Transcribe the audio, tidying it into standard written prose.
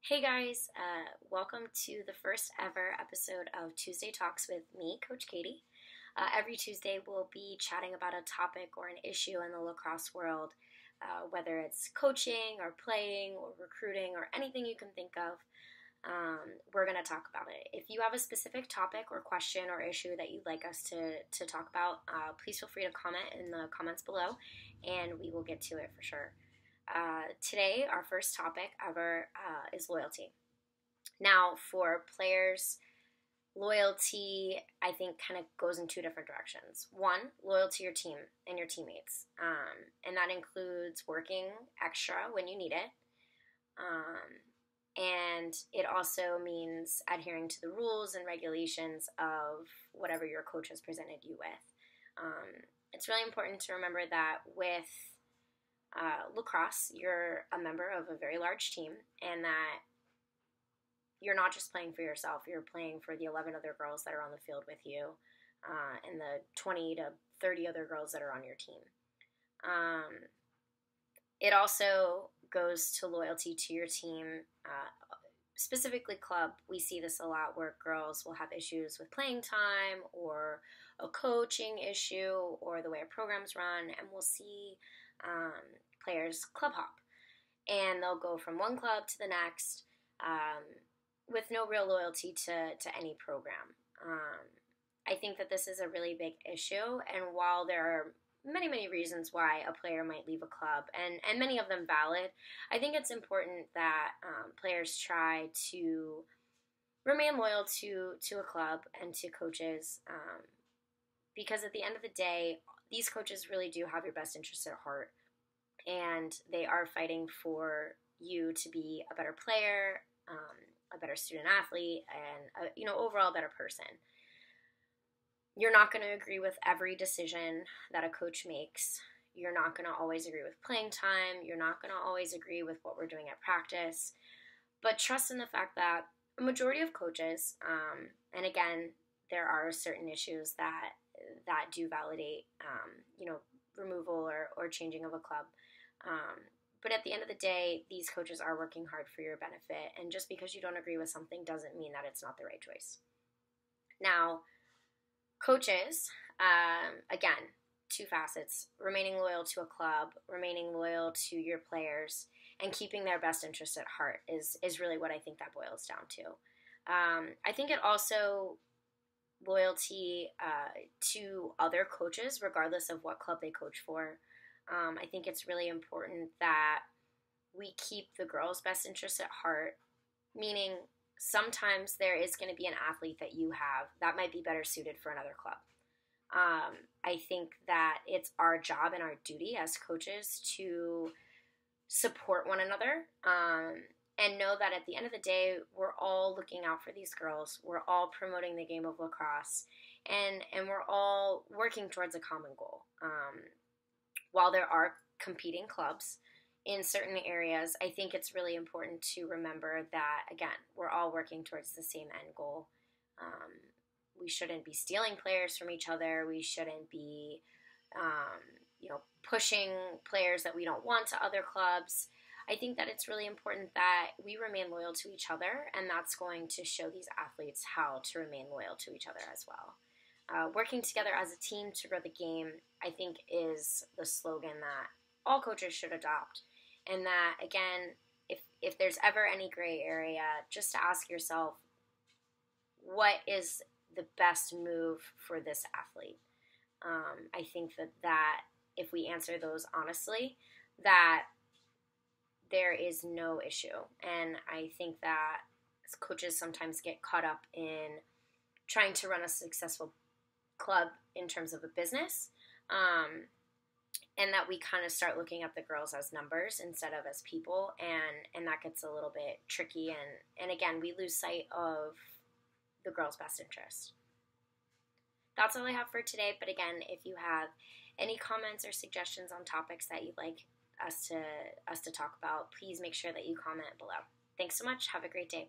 Hey guys, welcome to the first ever episode of Tuesday Talks with me, Coach Katie. Every Tuesday we'll be chatting about a topic or an issue in the lacrosse world, whether it's coaching or playing or recruiting or anything you can think of. We're going to talk about it. If you have a specific topic or question or issue that you'd like us to talk about, please feel free to comment in the comments below and we will get to it for sure. Today, our first topic ever is loyalty. Now, for players, loyalty, I think, kind of goes in two different directions. One, loyal to your team and your teammates, and that includes working extra when you need it. And it also means adhering to the rules and regulations of whatever your coach has presented you with. It's really important to remember that with lacrosse, you're a member of a very large team, and that you're not just playing for yourself, you're playing for the 11 other girls that are on the field with you, and the 20 to 30 other girls that are on your team. It also goes to loyalty to your team, specifically club. We see this a lot where girls will have issues with playing time or a coaching issue or the way our programs run, and we'll see players club hop, and they'll go from one club to the next with no real loyalty to any program. I think that this is a really big issue, and while there are many reasons why a player might leave a club, and many of them valid, I think it's important that players try to remain loyal to a club and to coaches, because at the end of the day, these coaches really do have your best interests at heart, and they are fighting for you to be a better player, a better student athlete, and overall a better person. You're not going to agree with every decision that a coach makes. You're not going to always agree with playing time. You're not going to always agree with what we're doing at practice. But trust in the fact that a majority of coaches, and again, there are certain issues that do validate, removal or changing of a club. But at the end of the day, these coaches are working hard for your benefit. And just because you don't agree with something doesn't mean that it's not the right choice. Now, coaches, again, two facets: remaining loyal to a club, remaining loyal to your players, and keeping their best interest at heart is really what I think that boils down to. I think it also loyalty to other coaches, regardless of what club they coach for. I think it's really important that we keep the girls' best interests at heart, meaning sometimes there is going to be an athlete that you have that might be better suited for another club. I think that it's our job and our duty as coaches to support one another, and know that at the end of the day, we're all looking out for these girls. We're all promoting the game of lacrosse, and we're all working towards a common goal. While there are competing clubs in certain areas, I think it's really important to remember that, again, we're all working towards the same end goal. We shouldn't be stealing players from each other. We shouldn't be, pushing players that we don't want to other clubs. I think that it's really important that we remain loyal to each other, and that's going to show these athletes how to remain loyal to each other as well. Working together as a team to grow the game, I think, is the slogan that all coaches should adopt. And that, again, if there's ever any gray area, just to ask yourself, what is the best move for this athlete? I think that if we answer those honestly, that there is no issue. And I think that coaches sometimes get caught up in trying to run a successful club in terms of a business, and that we kind of start looking at the girls as numbers instead of as people, and that gets a little bit tricky, and again, we lose sight of the girls' best interest. That's all I have for today, but again, if you have any comments or suggestions on topics that you'd like us to talk about, please make sure that you comment below. Thanks so much. Have a great day.